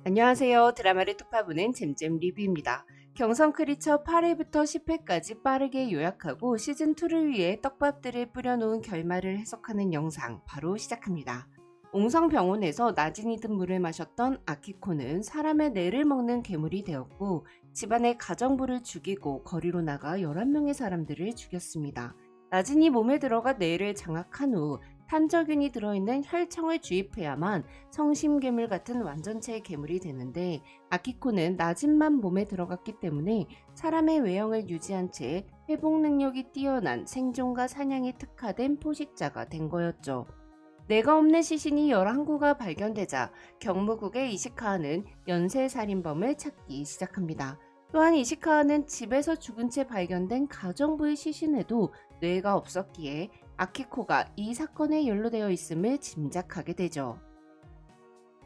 안녕하세요. 드라마를 뚝파보는 잼잼 리뷰입니다. 경성 크리처 8회부터 10회까지 빠르게 요약하고 시즌2를 위해 떡밥들을 뿌려놓은 결말을 해석하는 영상 바로 시작합니다. 옹성병원에서 낮은이 든 물을 마셨던 아키코는 사람의 뇌를 먹는 괴물이 되었고 집안의 가정부를 죽이고 거리로 나가 11명의 사람들을 죽였습니다. 낮은이 몸에 들어가 뇌를 장악한 후 탄저균이 들어있는 혈청을 주입해야만 성심괴물 같은 완전체의 괴물이 되는데 아키코는 낮은만 몸에 들어갔기 때문에 사람의 외형을 유지한 채 회복 능력이 뛰어난 생존과 사냥에 특화된 포식자가 된 거였죠. 뇌가 없는 시신이 11구가 발견되자 경무국의 이시카와는 연쇄살인범을 찾기 시작합니다. 또한 이시카와는 집에서 죽은 채 발견된 가정부의 시신에도 뇌가 없었기에 아키코가 이 사건에 연루되어 있음을 짐작하게 되죠.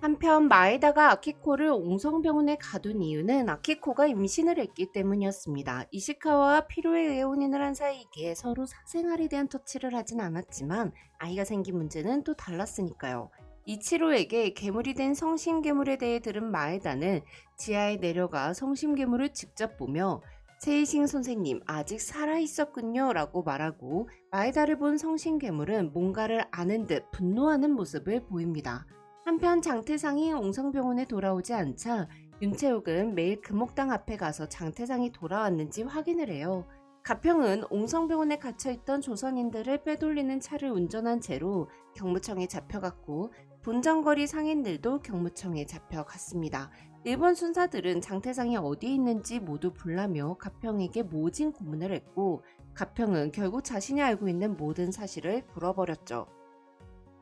한편 마에다가 아키코를 옹성병원에 가둔 이유는 아키코가 임신을 했기 때문이었습니다. 이시카와와 피로에 의해 혼인을 한 사이이기에 서로 사생활에 대한 터치를 하진 않았지만 아이가 생긴 문제는 또 달랐으니까요. 이치로에게 괴물이 된 성심괴물에 대해 들은 마에다는 지하에 내려가 성심괴물을 직접 보며 세이싱 선생님 아직 살아있었군요 라고 말하고 마에다를 본 성심괴물은 뭔가를 아는 듯 분노하는 모습을 보입니다. 한편 장태상이 옹성병원에 돌아오지 않자 윤채욱은 매일 금옥당 앞에 가서 장태상이 돌아왔는지 확인을 해요. 가평은 옹성병원에 갇혀있던 조선인들을 빼돌리는 차를 운전한 채로 경무청에 잡혀갔고 본정거리 상인들도 경무청에 잡혀갔습니다. 일본 순사들은 장태상이 어디에 있는지 모두 불라며 가평에게 모진 고문을 했고 가평은 결국 자신이 알고 있는 모든 사실을 풀어버렸죠.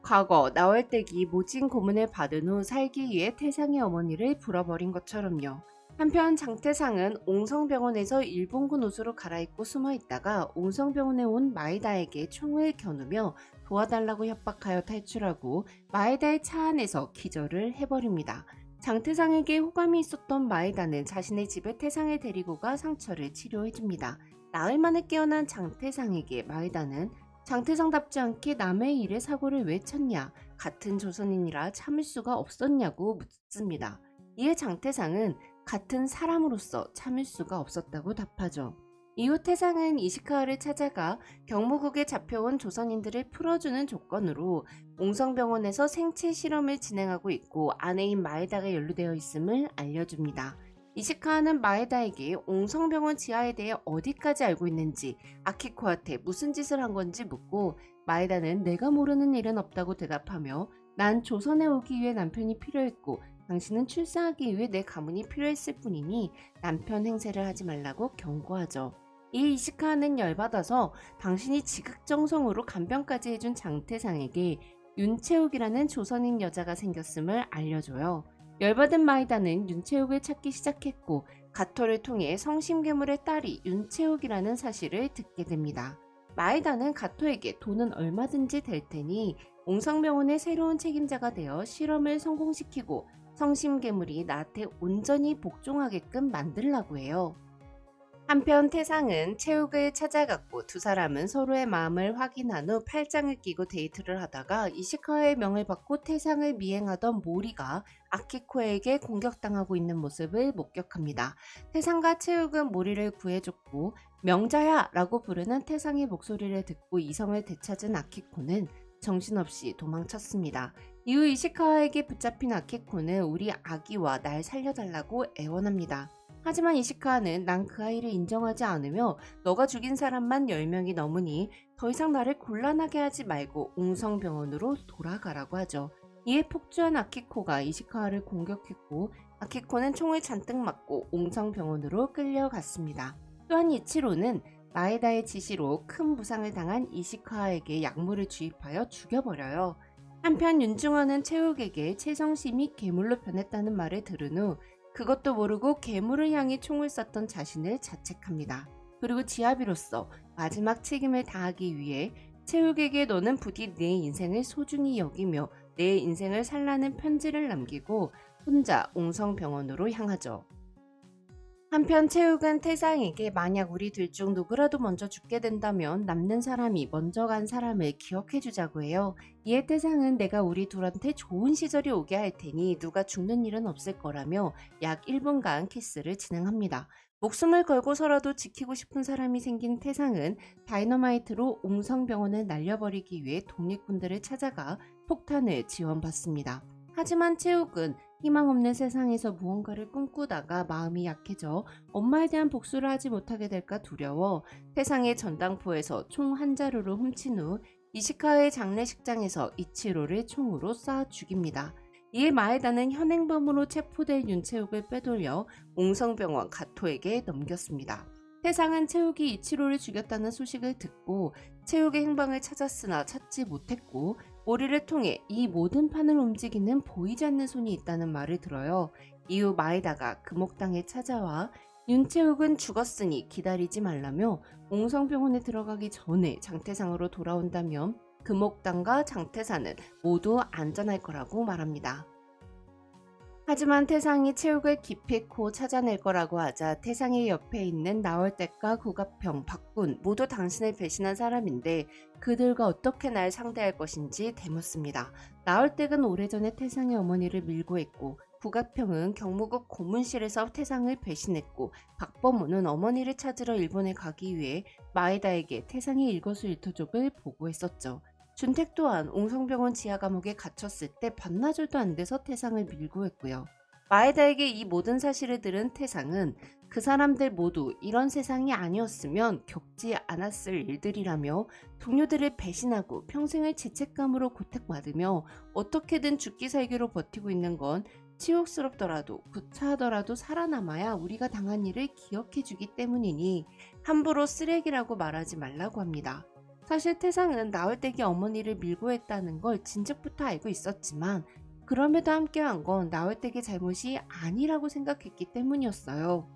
과거 나월댁이 모진 고문을 받은 후 살기 위해 태상의 어머니를 불어버린 것처럼요. 한편 장태상은 옹성병원에서 일본군 옷으로 갈아입고 숨어있다가 옹성병원에 온 마에다에게 총을 겨누며 도와달라고 협박하여 탈출하고 마에다의 차 안에서 기절을 해버립니다. 장태상에게 호감이 있었던 마에다는 자신의 집에 태상을 데리고 가 상처를 치료해줍니다. 나흘 만에 깨어난 장태상에게 마에다는 장태상답지 않게 남의 일에 사고를 왜 쳤냐, 같은 조선인이라 참을 수가 없었냐고 묻습니다. 이에 장태상은 같은 사람으로서 참을 수가 없었다고 답하죠. 이후 태상은 이시카와를 찾아가 경무국에 잡혀온 조선인들을 풀어주는 조건으로 옹성병원에서 생체 실험을 진행하고 있고 아내인 마에다가 연루되어 있음을 알려줍니다. 이시카와는 마에다에게 옹성병원 지하에 대해 어디까지 알고 있는지 아키코한테 무슨 짓을 한 건지 묻고 마에다는 내가 모르는 일은 없다고 대답하며 난 조선에 오기 위해 남편이 필요했고 당신은 출산하기 위해 내 가문이 필요했을 뿐이니 남편 행세를 하지 말라고 경고하죠. 이 이시카와는 열받아서 당신이 지극정성으로 간병까지 해준 장태상에게 윤채욱이라는 조선인 여자가 생겼음을 알려줘요. 열받은 마에다는 윤채욱을 찾기 시작했고 가토를 통해 성심괴물의 딸이 윤채욱이라는 사실을 듣게 됩니다. 마에다는 가토에게 돈은 얼마든지 될 테니 옹성병원의 새로운 책임자가 되어 실험을 성공시키고 성심괴물이 나한테 온전히 복종하게끔 만들라고 해요. 한편 태상은 채욱을 찾아갔고 두 사람은 서로의 마음을 확인한 후 팔짱을 끼고 데이트를 하다가 이시카와의 명을 받고 태상을 미행하던 모리가 아키코에게 공격당하고 있는 모습을 목격합니다. 태상과 채욱은 모리를 구해줬고 명자야 라고 부르는 태상의 목소리를 듣고 이성을 되찾은 아키코는 정신없이 도망쳤습니다. 이후 이시카와에게 붙잡힌 아키코는 우리 아기와 날 살려달라고 애원합니다. 하지만 이시카와는 난 그 아이를 인정하지 않으며 너가 죽인 사람만 10명이 넘으니 더 이상 나를 곤란하게 하지 말고 옹성병원으로 돌아가라고 하죠. 이에 폭주한 아키코가 이시카와를 공격했고 아키코는 총을 잔뜩 맞고 옹성병원으로 끌려갔습니다. 또한 이치로는 마에다의 지시로 큰 부상을 당한 이시카와에게 약물을 주입하여 죽여버려요. 한편 윤중원은 채욱에게 채성심이 괴물로 변했다는 말을 들은 후 그것도 모르고 괴물을 향해 총을 쐈던 자신을 자책합니다. 그리고 지아비로서 마지막 책임을 다하기 위해 채욱에게 너는 부디 내 인생을 소중히 여기며 내 인생을 살라는 편지를 남기고 혼자 옹성병원으로 향하죠. 한편 채욱은 태상에게 만약 우리 둘 중 누구라도 먼저 죽게 된다면 남는 사람이 먼저 간 사람을 기억해 주자고 해요. 이에 태상은 내가 우리 둘한테 좋은 시절이 오게 할 테니 누가 죽는 일은 없을 거라며 약 1분간 키스를 진행합니다. 목숨을 걸고서라도 지키고 싶은 사람이 생긴 태상은 다이너마이트로 옹성병원을 날려버리기 위해 독립군들을 찾아가 폭탄을 지원받습니다. 하지만 채욱은 희망 없는 세상에서 무언가를 꿈꾸다가 마음이 약해져 엄마에 대한 복수를 하지 못하게 될까 두려워 태상의 전당포에서 총 한 자루를 훔친 후 이시카의 장례식장에서 이치로를 총으로 쏴 죽입니다. 이에 마에다는 현행범으로 체포된 윤채욱을 빼돌려 옹성병원 가토에게 넘겼습니다. 태상은 채욱이 이치로를 죽였다는 소식을 듣고 채욱의 행방을 찾았으나 찾지 못했고 머리를 통해 이 모든 판을 움직이는 보이지 않는 손이 있다는 말을 들어요. 이후 마에다가 금옥당에 찾아와 윤채욱은 죽었으니 기다리지 말라며 옹성병원에 들어가기 전에 장태상으로 돌아온다면 금옥당과 장태사는 모두 안전할 거라고 말합니다. 하지만 태상이 채욱을 기필코 찾아낼 거라고 하자 태상의 옆에 있는 나월댁과 구갑형, 박군 모두 당신을 배신한 사람인데 그들과 어떻게 날 상대할 것인지 대묻습니다. 나월댁은 오래전에 태상의 어머니를 밀고 했고 구갑형은 경무국 고문실에서 태상을 배신했고 박범우는 어머니를 찾으러 일본에 가기 위해 마에다에게 태상의 일거수일투족을 보고했었죠. 준택 또한 옹성병원 지하감옥에 갇혔을 때 반나절도 안 돼서 태상을 밀고 했고요. 마에다에게 이 모든 사실을 들은 태상은 그 사람들 모두 이런 세상이 아니었으면 겪지 않았을 일들이라며 동료들을 배신하고 평생을 죄책감으로 고통받으며 어떻게든 죽기 살기로 버티고 있는 건 치욕스럽더라도 구차하더라도 살아남아야 우리가 당한 일을 기억해주기 때문이니 함부로 쓰레기라고 말하지 말라고 합니다. 사실 태상은 나월댁이 어머니를 밀고 했다는 걸 진즉부터 알고 있었지만 그럼에도 함께한 건 나월댁의 잘못이 아니라고 생각했기 때문이었어요.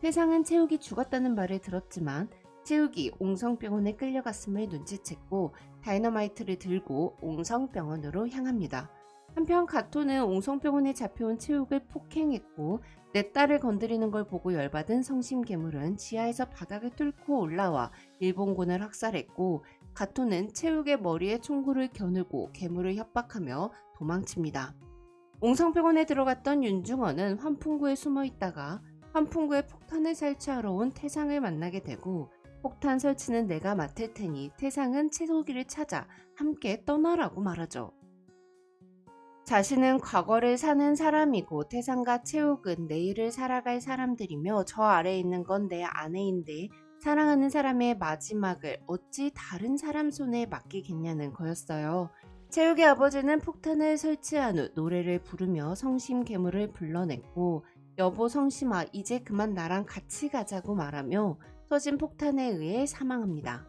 태상은 채욱이 죽었다는 말을 들었지만 채욱이 옹성병원에 끌려갔음을 눈치챘고 다이너마이트를 들고 옹성병원으로 향합니다. 한편 가토는 옹성병원에 잡혀온 채욱을 폭행했고 내 딸을 건드리는 걸 보고 열받은 성심괴물은 지하에서 바닥을 뚫고 올라와 일본군을 학살했고 가토는 채욱의 머리에 총구를 겨누고 괴물을 협박하며 도망칩니다. 옹성병원에 들어갔던 윤중원은 환풍구에 숨어 있다가 환풍구에 폭탄을 설치하러 온 태상을 만나게 되고 폭탄 설치는 내가 맡을 테니 태상은 채석이를 찾아 함께 떠나라고 말하죠. 자신은 과거를 사는 사람이고 태상과 채욱은 내일을 살아갈 사람들이며 저 아래에 있는 건 내 아내인데 사랑하는 사람의 마지막을 어찌 다른 사람 손에 맡기겠냐는 거였어요. 채욱의 아버지는 폭탄을 설치한 후 노래를 부르며 성심괴물을 불러냈고 여보 성심아 이제 그만 나랑 같이 가자고 말하며 터진 폭탄에 의해 사망합니다.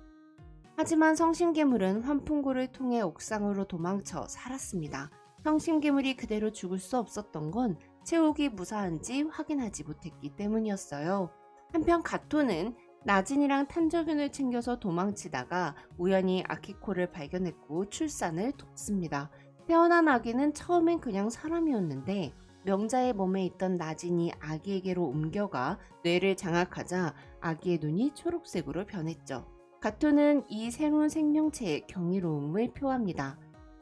하지만 성심괴물은 환풍구를 통해 옥상으로 도망쳐 살았습니다. 성심괴물이 그대로 죽을 수 없었던 건 채욱이 무사한지 확인하지 못했기 때문이었어요. 한편 가토는 나진이랑 탄저균을 챙겨서 도망치다가 우연히 아키코를 발견했고 출산을 돕습니다. 태어난 아기는 처음엔 그냥 사람이었는데 명자의 몸에 있던 나진이 아기에게로 옮겨가 뇌를 장악하자 아기의 눈이 초록색으로 변했죠. 가토는 이 새로운 생명체의 경이로움을 표합니다.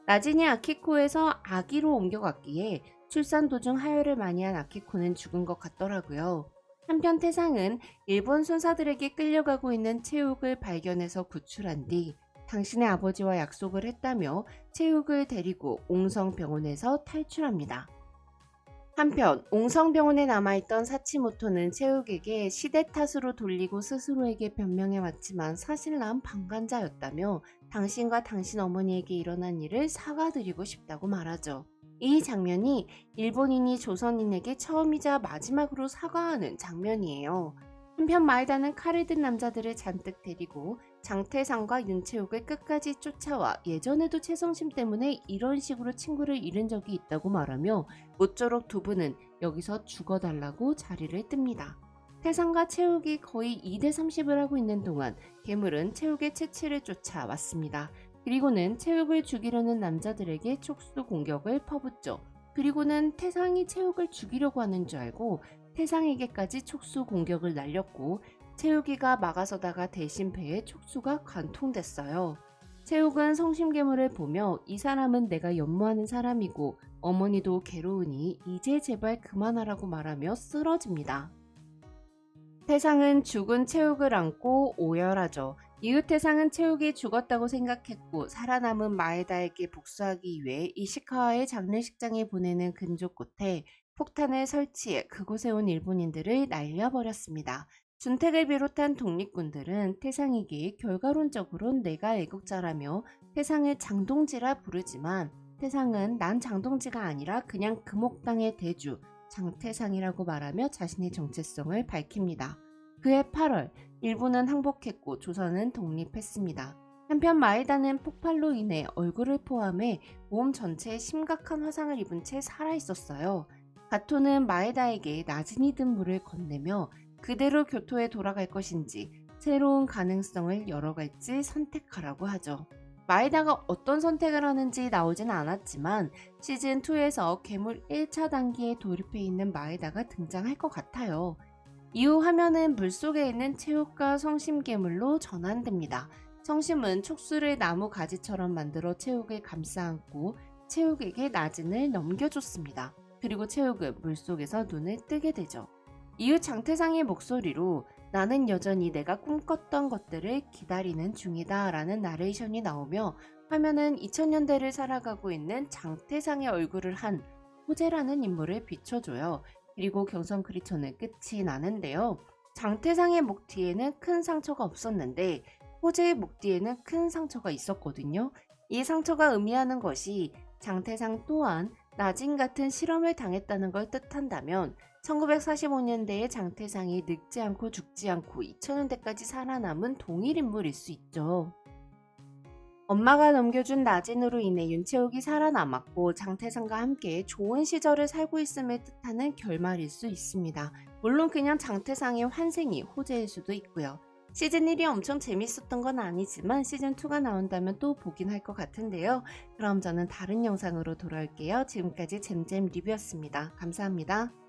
나진이 아키코에서 아기로 옮겨갔기에 출산 도중 하혈을 많이 한 아키코는 죽은 것 같더라고요. 한편 태상은 일본 순사들에게 끌려가고 있는 채욱을 발견해서 구출한 뒤 당신의 아버지와 약속을 했다며 채욱을 데리고 옹성병원에서 탈출합니다. 한편 옹성병원에 남아있던 사치모토는 채욱에게 시대 탓으로 돌리고 스스로에게 변명해왔지만 사실 난 방관자였다며 당신과 당신 어머니에게 일어난 일을 사과드리고 싶다고 말하죠. 이 장면이 일본인이 조선인에게 처음이자 마지막으로 사과하는 장면이에요. 한편 마에다는 칼을 든 남자들을 잔뜩 데리고 장태상과 윤채욱을 끝까지 쫓아와 예전에도 최성심 때문에 이런 식으로 친구를 잃은 적이 있다고 말하며 모쪼록 두 분은 여기서 죽어달라고 자리를 뜹니다. 태상과 채욱이 거의 2대 30을 하고 있는 동안 괴물은 채욱의 채취를 쫓아왔습니다. 그리고는 채욱을 죽이려는 남자들에게 촉수 공격을 퍼붓죠. 그리고는 태상이 채욱을 죽이려고 하는 줄 알고 태상에게까지 촉수 공격을 날렸고 채욱이가 막아서다가 대신 배에 촉수가 관통됐어요. 채욱은 성심괴물을 보며 이 사람은 내가 연모하는 사람이고 어머니도 괴로우니 이제 제발 그만하라고 말하며 쓰러집니다. 태상은 죽은 채욱을 안고 오열하죠. 이후 태상은 채욱이 죽었다고 생각했고 살아남은 마에다에게 복수하기 위해 이시카와의 장례식장에 보내는 근조 끝에 폭탄을 설치해 그곳에 온 일본인들을 날려버렸습니다. 준택을 비롯한 독립군들은 태상에게 결과론적으론 내가 애국자라며 태상을 장동지라 부르지만 태상은 난 장동지가 아니라 그냥 금옥당의 대주 장태상이라고 말하며 자신의 정체성을 밝힙니다. 그해 8월 일본은 항복했고 조선은 독립했습니다. 한편 마에다는 폭발로 인해 얼굴을 포함해 몸 전체에 심각한 화상을 입은 채 살아있었어요. 가토는 마에다에게 나진이 든 물을 건네며 그대로 교토에 돌아갈 것인지 새로운 가능성을 열어갈지 선택하라고 하죠. 마에다가 어떤 선택을 하는지 나오진 않았지만 시즌2에서 괴물 1차 단계에 돌입해 있는 마에다가 등장할 것 같아요. 이후 화면은 물속에 있는 채욱과 성심괴물로 전환됩니다. 성심은 촉수를 나무 가지처럼 만들어 채욱을 감싸안고 채욱에게 나진을 넘겨줬습니다. 그리고 채욱은 물속에서 눈을 뜨게 되죠. 이후 장태상의 목소리로 나는 여전히 내가 꿈꿨던 것들을 기다리는 중이다 라는 나레이션이 나오며 화면은 2000년대를 살아가고 있는 장태상의 얼굴을 한 호재라는 인물을 비춰줘요. 그리고 경성 크리처는 끝이 나는데요. 장태상의 목 뒤에는 큰 상처가 없었는데 호재의 목 뒤에는 큰 상처가 있었거든요. 이 상처가 의미하는 것이 장태상 또한 나진 같은 실험을 당했다는 걸 뜻한다면 1945년대의 장태상이 늙지 않고 죽지 않고 2000년대까지 살아남은 동일 인물일 수 있죠. 엄마가 넘겨준 나진으로 인해 윤채욱이 살아남았고 장태상과 함께 좋은 시절을 살고 있음을 뜻하는 결말일 수 있습니다. 물론 그냥 장태상의 환생이 호재일 수도 있고요. 시즌1이 엄청 재밌었던 건 아니지만 시즌2가 나온다면 또 보긴 할 것 같은데요. 그럼 저는 다른 영상으로 돌아올게요. 지금까지 잼잼 리뷰였습니다. 감사합니다.